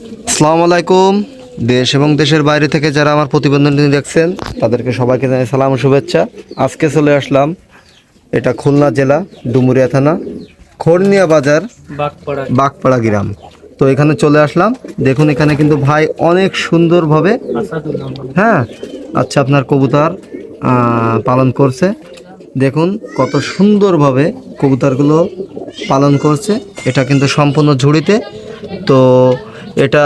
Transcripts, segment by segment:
আসসালামু আলাইকুম। দেশ এবং দেশের বাইরে থেকে যারা আমার প্রতিবেদনটি দেখছেন তাদেরকে সবাইকে জানাই সালাম ও শুভেচ্ছা। আজকে চলে আসলাম, এটা খুলনা জেলা ডুমুরিয়া থানা খড়নিয়া বাজার বাগপাড়া গ্রাম। তো এখানে চলে আসলাম, দেখুন এখানে কিন্তু ভাই অনেক সুন্দরভাবে হ্যাঁ আচ্ছা আপনার কবুতর পালন করছে। দেখুন কত সুন্দরভাবে কবুতরগুলো পালন করছে। এটা কিন্তু সম্পূর্ণ ঝুড়িতে। তো এটা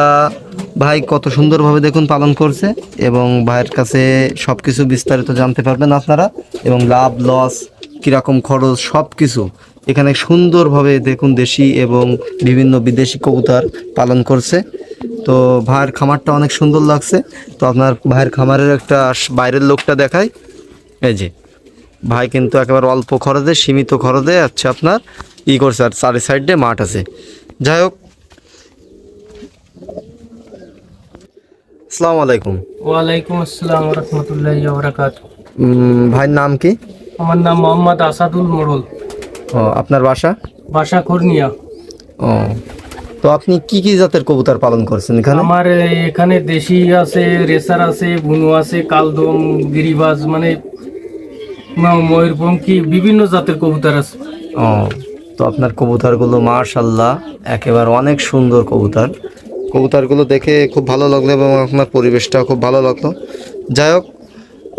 ভাই কত সুন্দরভাবে দেখুন পালন করছে, এবং ভাইয়ের কাছে সব কিছু বিস্তারিত জানতে পারবেন আপনারা, এবং লাভ লস কীরকম খরচ সব কিছু এখানে সুন্দরভাবে দেখুন দেশি এবং বিভিন্ন বিদেশি কবুতর পালন করছে। তো ভাইয়ের খামারটা অনেক সুন্দর লাগছে। তো আপনার ভাইয়ের খামারের একটা বাইরের লোকটা দেখায়। এই যে ভাই কিন্তু একেবারে অল্প খরচে সীমিত খরচে আচ্ছা আপনার করছে, আর চারি সাইডে মাঠ আছে। যাই হোক, আসসালামু আলাইকুম। ওয়ালাইকুম আসসালাম ওয়া রাহমাতুল্লাহি ওয়া বারাকাতুহু। ভাইয়ের নাম কি? আমার নাম মোহাম্মদ আসাদুল মোড়ল। ও, আপনার বাসা? বাসা খড়নিয়া। ও, তো আপনি কি কি জাতের কবুতর পালন করছেন এখানে? আমার এখানে দেশি আছে, রেসার আছে, বুনো আছে, কালদম, গিরিবাজ, মানে ময়ূরপঙ্খী, বিভিন্ন জাতের কবুতর আছে। ও, তো আপনার কবুতরগুলো মাশাআল্লাহ একেবারে অনেক সুন্দর কবুতর। কবুতরগুলো দেখে খুব ভালো লাগলো এবং আপনার পরিবেশটাও খুব ভালো লাগলো। যাই হোক,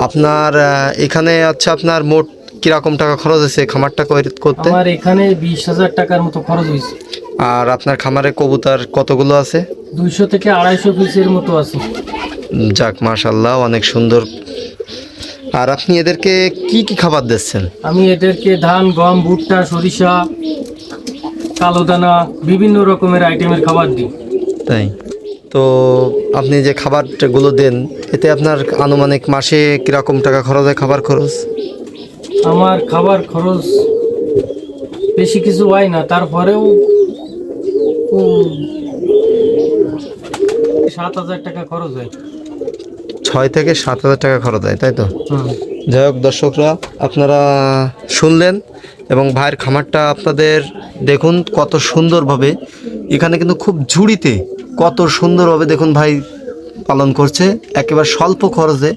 আপনার এখানে আচ্ছা আপনার মোট কিরকম টাকা খরচ হয়েছে খামারটা করতে? আমার এখানে 20,000 টাকার মতো খরচ হয়েছে। আর আপনার খামারে কবুতর কতগুলো আছে? 200 থেকে 250 পিসের মতো আছে। যাক মাশাআল্লাহ অনেক সুন্দর। আর আপনি এদেরকে কি কি খাবার দিচ্ছেন? আমি এদেরকে ধান, গম, ভুট্টা, সরিষা, কালো দানা, বিভিন্ন রকমের আইটেমের খাবার দিই। তাই? তো আপনি যে খাবারগুলো দেন এতে আপনার আনুমানিক মাসে কীরকম টাকা খরচ হয় খাবার খরচ? আমার খাবার খরচ বেশি কিছু হয় না, তারপরেও 7,000 টাকা খরচ হয়। 6 থেকে 7,000 টাকা খরচ হয়, তাই তো? যাই হোক দর্শকরা, আপনারা শুনলেন, এবং ভাইয়ের খামারটা আপনাদের দেখুন কত সুন্দরভাবে। এখানে কিন্তু খুব ঝুড়িতে কত সুন্দরভাবে দেখুন ভাই পালন করছে, একেবারে স্বল্প খরচে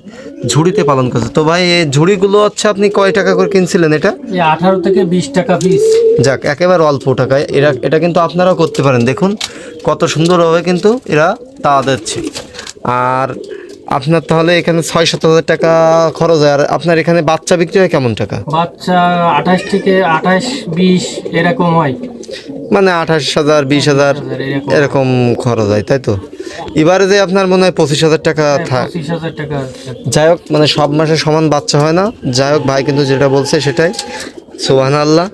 ঝুড়িতে পালন করছে। তো ভাই এই ঝুড়িগুলো হচ্ছে আপনি কয় টাকা করে কিনছিলেন এটা? 18 থেকে 20 টাকা পিস। যাক, একেবারে অল্প টাকায় এটা কিন্তু আপনারাও করতে পারেন। দেখুন কত সুন্দরভাবে কিন্তু এরা তাওয়া দিচ্ছে। আর আপনার তাহলে এখানে 6-7 হাজার টাকা খরচ হয়। আর আপনার এখানে বাচ্চা বিক্রি হয় কেমন টাকা? বাচ্চা 28 থেকে 28-20 এরকম হয়। মানে 28,000 20,000 এরকম খরচ হয়, তাই তো? এবারে যে আপনার মনে হয় 25,000 টাকা থাকে। 25,000 টাকা। যাই হোক, মানে সব মাসে সমান বাচ্চা হয় না। যাই হোক, ভাই কিন্তু যেটা বলছে সেটাই, সুবহানাল্লাহ।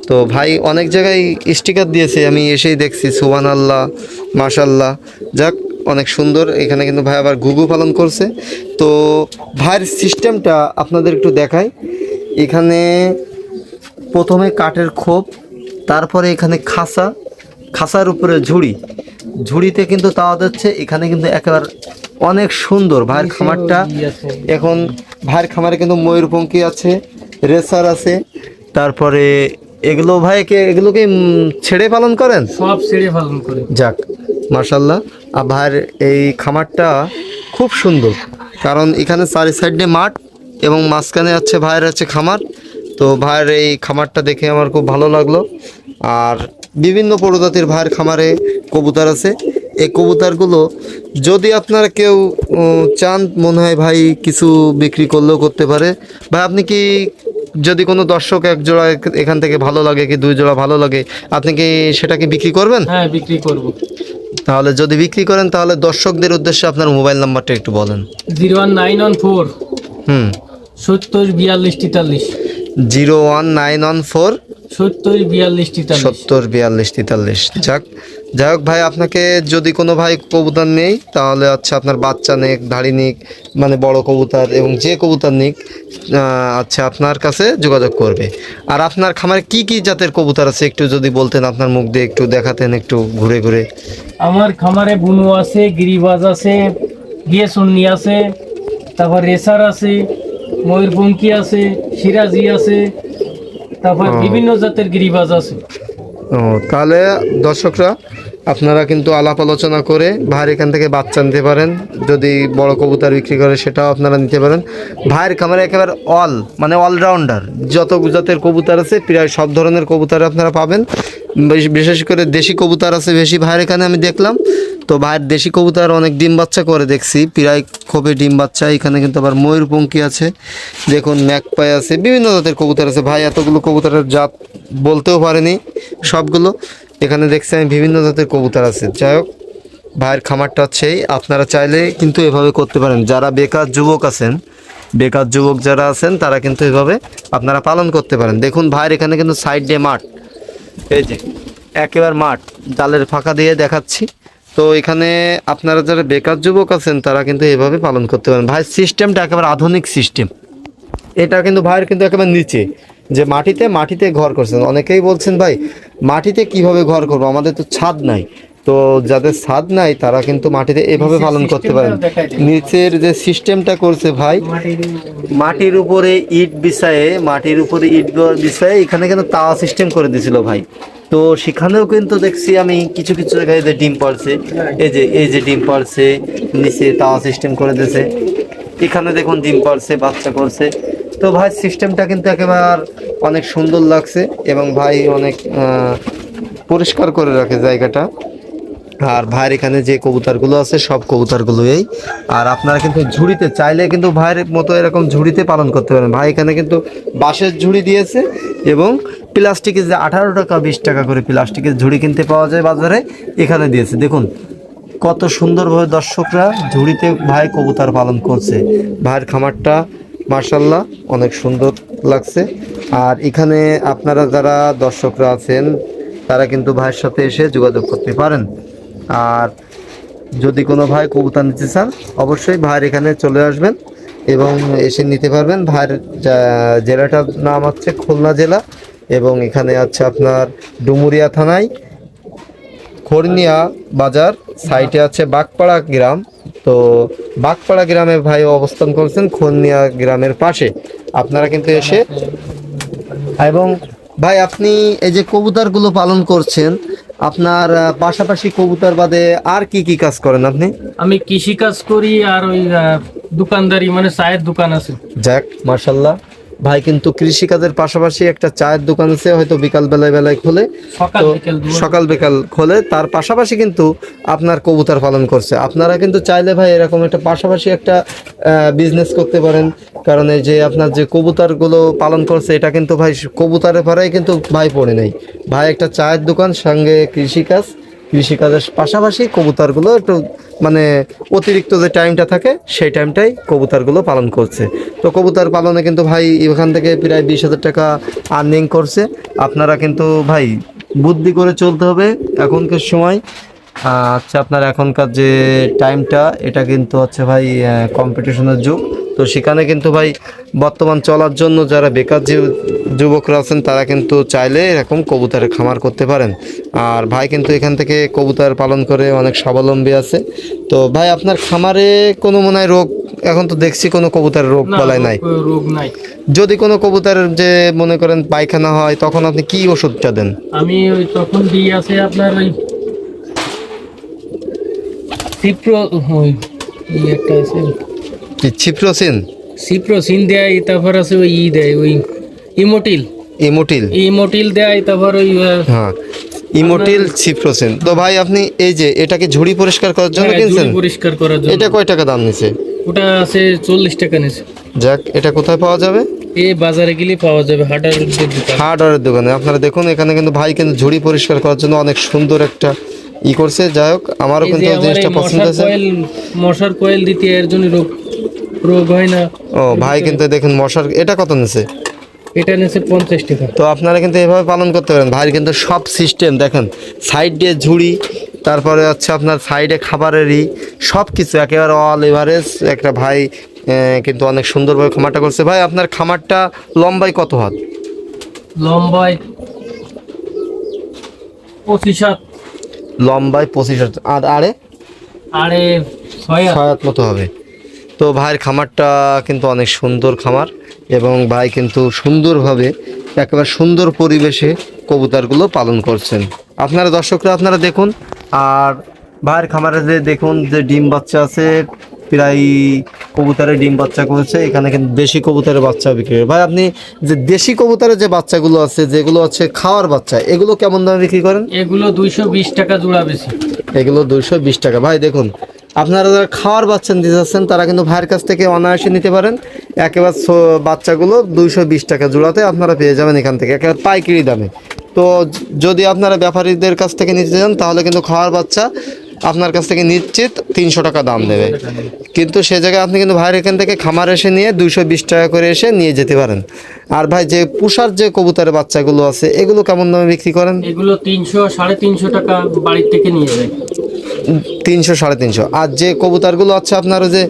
তো ভাই অনেক জায়গায় স্টিকার দিয়েছে, আমি এসেই দেখছি সুবহানাল্লাহ মাশাআল্লাহ। যাক, অনেক সুন্দর। এখানে কিন্তু ভাই আবার ঘুঘু পালন করছে। তো ভাইয়ের সিস্টেমটা আপনাদের একটু দেখাই। এখানে প্রথমে কাঠের খোপ, তারপরে এখানে খাঁচার উপরে ঝুড়িতে কিন্তু তাওয়া দিচ্ছে। এখানে কিন্তু একেবারে অনেক সুন্দর ভাইয়ের খামারটা। এখন ভাইয়ের খামারে কিন্তু ময়ূরপঙ্খী আছে, রেসার আছে, তারপরে এগুলোকে ছেড়ে পালন করেন? সব ছেড়ে পালন করে। যাক মাশাআল্লাহ। আর ভাইয়ের এই খামারটা খুব সুন্দর, কারণ এখানে চারি সাইডে মাঠ এবং মাঝখানে আছে ভাইয়ের আছে খামার। তো ভাইয়ের এই খামারটা দেখে আমার খুব ভালো লাগলো। আর বিভিন্ন প্রজাতির ভাইয়ের খামারে কবুতর আছে। এই কবুতরগুলো যদি আপনারা কেউ চান, মনে হয় ভাই কিছু বিক্রি করলেও করতে পারে। ভাই আপনি কি, যদি কোনো দর্শক এক জোড়া এখান থেকে ভালো লাগে কি 2 জোড়া ভালো লাগে, আপনি কি সেটাকে বিক্রি করবেন? হ্যাঁ, বিক্রি করব। তাহলে যদি বিক্রি করেন তাহলে দর্শকদের উদ্দেশ্যে আপনার মোবাইল নাম্বারটা একটু বলেন। 01914 70 42 43। 01914 70 42 43। 70 42 43। যাই হোক ভাই, আপনাকে যদি কোনো ভাই কবুতর নেই তাহলে আচ্ছা আপনার বাচ্চা নিক, ধাড়ি নিক, মানে বড় কবুতর এবং যে কবুতর নিক, আচ্ছা আপনার কাছে যোগাযোগ করবে। আর আপনার খামারে কি কি জাতের কবুতর আছে একটু যদি বলতেন, আপনার মুখ দিয়ে একটু দেখাতেন একটু ঘুরে ঘুরে। আমার খামারে বুনো আছে, গিরিবাজ আছে, গিয়েসুন্নি আছে, তারপর রেসার আছে, ময়ূরপঙ্খী আছে, সিরাজি আছে, তারপর বিভিন্ন জাতের গিরিবাজ আছে। ও, তাহলে দর্শকরা আপনারা কিন্তু আলাপ আলোচনা করে ভাইয়ের এখান থেকে বাচ্চা নিতে পারেন। যদি বড় কবুতর বিক্রি করে সেটাও আপনারা নিতে পারেন। ভাইয়ের খামারে একেবারে মানে অলরাউন্ডার, যত জাতের কবুতর আছে প্রায় সব ধরনের কবুতর আপনারা পাবেন। বিশেষ করে দেশি কবুতর আছে বেশি ভাইয়ের এখানে আমি দেখলাম। তো ভাইয়ের দেশি কবুতর অনেক ডিম বাচ্চা করে দেখছি, প্রায় খুবই ডিম বাচ্চা। এখানে কিন্তু আবার ময়ূরপঙ্খী আছে, দেখুন ম্যাকপাই আছে, বিভিন্ন জাতের কবুতর আছে। ভাই এতগুলো কবুতরের জাত বলতেও পারেনি সবগুলো। এখানে দেখছি আমি বিভিন্ন জাতের কবুতর আছে। যাই হোক, ভাইয়ের খামারটা হচ্ছে আপনারা চাইলে কিন্তু এভাবে করতে পারেন। যারা বেকার যুবক আছেন, বেকার যুবক যারা আছেন তারা কিন্তু এভাবে আপনারা পালন করতে পারেন। দেখুন ভাইয়ের এখানে কিন্তু সাইড দিয়ে মাঠ, এই যে একেবারে মাঠ, জালের ফাঁকা দিয়ে দেখাচ্ছি। তো এখানে আপনারা যারা বেকার যুবক আছেন তারা কিন্তু এভাবে পালন করতে পারেন। ভাইয়ের সিস্টেমটা একেবারে আধুনিক সিস্টেম। এটা কিন্তু ভাইয়ের কিন্তু একেবারে নিচে, যে মাটিতে ঘর করছেন। অনেকেই বলছেন ভাই মাটিতে কিভাবে ঘর করবো, আমাদের তো ছাদ নাই। তো যাদের ছাদ নাই তারা কিন্তু মাটিতে এভাবে পালন করতে পারেন। নিচের যে সিস্টেমটা করছে ভাই, মাটির উপরে ইট বিছায়ে এখানে কিন্তু তাওয়া সিস্টেম করে দিয়েছিল ভাই। তো সেখানেও কিন্তু দেখছি আমি কিছু কিছু জায়গায় যে ডিম পারছে, এই যে ডিম পারছে, নিচে তাওয়া সিস্টেম করে দিয়েছে। এখানে দেখুন ডিম পারছে, বাচ্চা করছে। তো ভাই সিস্টেমটা কিন্তু একেবারে অনেক সুন্দর লাগছে, এবং ভাই অনেক পরিষ্কার করে রাখে জায়গাটা। আর ভাইয়ের এখানে যে কবুতরগুলো আছে সব কবুতরগুলোই। আর আপনারা কিন্তু ঝুড়িতে চাইলে কিন্তু ভাইয়ের মতো এরকম ঝুড়িতে পালন করতে পারেন। ভাই এখানে কিন্তু বাঁশের ঝুড়ি দিয়েছে, এবং প্লাস্টিকের যে 18 টাকা 20 টাকা করে প্লাস্টিকের ঝুড়ি কিনতে পাওয়া যায় বাজারে, এখানে দিয়েছে। দেখুন কত সুন্দরভাবে দর্শকরা ঝুড়িতে ভাই কবুতর পালন করছে। ভাইয়ের খামারটা মার্শাল্লাহ অনেক সুন্দর লাগছে। আর এখানে আপনারা যারা দর্শকরা আছেন তারা কিন্তু ভাইয়ের সাথে এসে যোগাযোগ করতে পারেন। আর যদি কোনো ভাই কবুতর নিতে চান অবশ্যই ভাইয়ের এখানে চলে আসবেন এবং এসে নিতে পারবেন। ভাইয়ের জেলাটার নাম হচ্ছে খুলনা জেলা, এবং এখানে আছে আপনার ডুমুরিয়া থানায় খড়নিয়া বাজার, সাইটে আছে বাগপাড়া গ্রাম। তো বাগপাড়া গ্রামে ভাই অবস্থান করছেন খড়নিয়া গ্রামের পাশে। আপনারা কিন্তু এসে, এবং ভাই আপনি এই যে কবুতরগুলো পালন করছেন, আপনার পাশাপাশি কবুতর বাদে আর কি কি কাজ করেন আপনি? আমি কৃষি কাজ করি, আর ওই দোকানদারি, মানে চায়ের দোকান আছে। যাক মাশাল্লাহ, ভাই কিন্তু কৃষি কাজের পাশাপাশি একটা চায়ের দোকান আছে, হয়তো বিকাল বেলায় খোলে, সকাল বিকাল খোলে। তার পাশাপাশি কিন্তু আপনার কবুতর পালন করছে। আপনারা কিন্তু চাইলে ভাই এরকম একটা পাশাপাশি একটা বিজনেস করতে পারেন। কারণ এই যে আপনার যে কবুতরগুলো পালন করছে এটা কিন্তু ভাই কবুতরের ভাড়াই কিন্তু ভাই পড়ে নেই। ভাই একটা চায়ের দোকান সঙ্গে কৃষিকাজের পাশাপাশি কবুতরগুলো একটু মানে অতিরিক্ত যে টাইমটা থাকে সেই টাইমটাই কবুতরগুলো পালন করছে। তো কবুতর পালনে কিন্তু ভাই এখান থেকে প্রায় 20,000 টাকা আর্নিং করছে। আপনারা কিন্তু ভাই বুদ্ধি করে চলতে হবে এখনকার সময়। আচ্ছা, আপনার এখনকার যে টাইমটা এটা কিন্তু হচ্ছে ভাই কম্পিটিশনের যুগ। তো সেখানে কিন্তু ভাই বর্তমান চলার জন্য যারা বেকার যে যুবকরা আছেন তারা কিন্তু চাইলে এরকম কবুতরের খামার করতে পারেন। আর ভাই কিন্তু এখান থেকে কবুতর পালন করে অনেক স্বাবলম্বী আছে। তো ভাই আপনার খামারে কোনো মনে হয় রোগ, এখন তো দেখছি কোনো কবুতরের রোগ বলাই নাই। রোগ নাই। যদি কোনো কবুতরের যে মনে করেন পায়খানা হয় তখন আপনি কি ওষুধটা দেন? আমি ওই তখন দিয়ে আছে আপনার ওই একটা আছে সিপ্রোসিন দেয়, তারপর আছে ওই দেয় ওই ইমোটিল দেয়, তারপর ওই হ্যাঁ ইমোটিল সিপ্রোসিন। তো ভাই আপনি এই যে এটাকে ঝুড়ি পরিষ্কার করার জন্য কিনছেন? পরিষ্কার করার জন্য। এটা কয় টাকা দাম নিছে? ওটা আছে 40 টাকা নিছে। যাক, এটা কোথায় পাওয়া যাবে? এই বাজারে গেলে পাওয়া যাবে, হার্ডওয়্যারের দোকানে। আপনারা দেখুন এখানে কিন্তু ভাই কিন্তু ঝুড়ি পরিষ্কার করার জন্য অনেক সুন্দর একটা করছে। যাই হোক, আমারও কিন্তু জিনিসটা পছন্দ হয়েছে। মশার কয়েল দিতে এর জন্য রোগ হয় না। ও ভাই কিন্তু দেখুন মশার, এটা কত নিছে? এটা নিছে 50 টাকা। তো আপনারা কিন্তু এভাবে পালন করতে পারেন। ভাই কিন্তু সব সিস্টেম দেখেন, সাইড দিয়ে ঝুড়ি, তারপরে হচ্ছে আপনার সাইডে খাবারেরই সব কিছু একেবারে অল এভারেজ একটা ভাই কিন্তু অনেক সুন্দরভাবে খামারটা করছে। ভাই আপনার খামারটা লম্বায় কত হাত? লম্বায় 25 হাত। লম্বায় 25 হাত। আর আরে 6 হাত মতো হবে। তো ভাইয়ের খামারটা কিন্তু অনেক সুন্দর খামার, এবং ভাই কিন্তু সুন্দরভাবে একেবারে সুন্দর পরিবেশে কবুতরগুলো পালন করছেন। আপনারা দর্শকরা আপনারা দেখুন আর ভাইয়ের খামারে যে দেখুন যে ডিম বাচ্চা আছে, প্রায় কবুতরের ডিম বাচ্চা করেছে। এখানে কিন্তু দেশি কবুতরের বাচ্চা বিক্রি করে। ভাই আপনি যে দেশি কবুতরের যে বাচ্চাগুলো আছে, যেগুলো হচ্ছে খাওয়ার বাচ্চা, এগুলো কেমন দামে বিক্রি করেন? এগুলো 220 টাকা জোড়া বেশি। এগুলো 220 টাকা। ভাই দেখুন, আপনারা যারা খাওয়ার বাচ্চা নিতে যাচ্ছেন তারা কিন্তু ভাইয়ের কাছ থেকে অনায়াসে নিতে পারেন। একেবারে বাচ্চাগুলো 220 টাকা জোড়াতে আপনারা পেয়ে যাবেন এখান থেকে, একেবারে পাইকারি দামে। তো যদি আপনারা ব্যাপারীদের কাছ থেকে নিতে চান তাহলে কিন্তু খাওয়ার বাচ্চা আপনার কাছ থেকে নিশ্চিত 300 টাকা দাম দেবে। কিন্তু সে জায়গায় আপনি কিন্তু ভাইয়ের এখান থেকে খামার এসে নিয়ে 220 টাকা করে এসে নিয়ে যেতে পারেন। আর ভাই যে পুষার যে কবুতরের বাচ্চাগুলো আছে, এগুলো কেমন দামে বিক্রি করেন? এগুলো 300 350 টাকা বাড়ির থেকে নিয়ে যায়। 300 350। আর যে কবুতরগুলো আছে আপনার ওই যে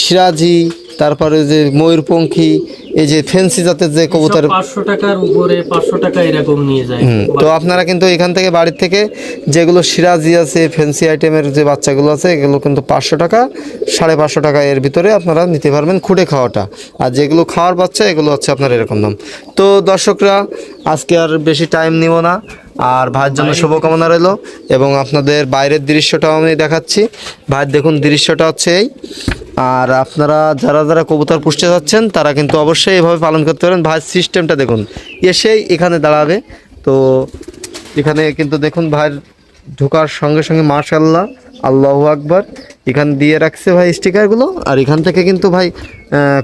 সিরাজি, তারপরে যে ময়ূরপঙ্খী, এই যে ফেন্সি জাতের যে কবুতর, 500 টাকার উপরে 500 টাকা এরকম নিয়ে যায়। তো আপনারা কিন্তু এখান থেকে বাড়ির থেকে যেগুলো সিরাজি আছে, ফেন্সি আইটেমের যে বাচ্চাগুলো আছে, এগুলো কিন্তু 500 টাকা 550 টাকা এর ভিতরে আপনারা নিতে পারবেন খুঁটে খাওয়াটা। আর যেগুলো খাওয়ার বাচ্চা এগুলো হচ্ছে আপনার এরকম দাম। তো দর্শকরা, আজকে আর বেশি টাইম নিব না, আর ভাইয়ের জন্য শুভকামনা রইল। এবং আপনাদের বাইরের দৃশ্যটাও আমি দেখাচ্ছি। ভাইয়ের দেখুন দৃশ্যটা হচ্ছে এই। আর আপনারা যারা যারা কবুতর পুষতে যাচ্ছেন তারা কিন্তু অবশ্যই এভাবে পালন করতে পারেন। ভাইয়ের সিস্টেমটা দেখুন, এসেই এখানে দাঁড়াবে। তো এখানে কিন্তু দেখুন ভাইয়ের ঢোকার সঙ্গে সঙ্গে মাশাআল্লাহ, আল্লাহু আকবার এখানে দিয়ে রাখছে ভাই স্টিকারগুলো। আর এখান থেকে কিন্তু ভাই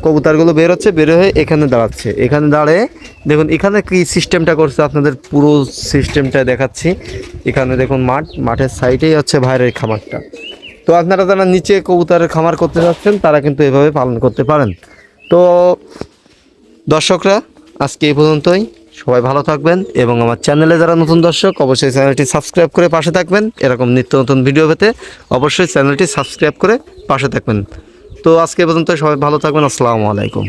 কবুতরগুলো বের হচ্ছে, বের হয়ে এখানে দাঁড়াচ্ছে। এখানে দাঁড়িয়ে দেখুন এখানে কি সিস্টেমটা করছে, আপনাদের পুরো সিস্টেমটা দেখাচ্ছি। এখানে দেখুন মাঠের সাইডেই হচ্ছে ভাইয়ের এই খামারটা। তো আপনারা যারা নিচে কবুতরের খামার করতে যাচ্ছেন তারা কিন্তু এভাবে পালন করতে পারেন। তো দর্শকরা, আজকে এই পর্যন্তই। সবাই ভালো থাকবেন এবং আমার চ্যানেলে যারা নতুন দর্শক অবশ্যই চ্যানেলটি সাবস্ক্রাইব করে পাশে থাকবেন। এরকম নিত্য নতুন ভিডিও পেতে অবশ্যই চ্যানেলটি সাবস্ক্রাইব করে পাশে থাকবেন। তো আজকে এই পর্যন্ত, সবাই ভালো থাকবেন। আসসালামু আলাইকুম।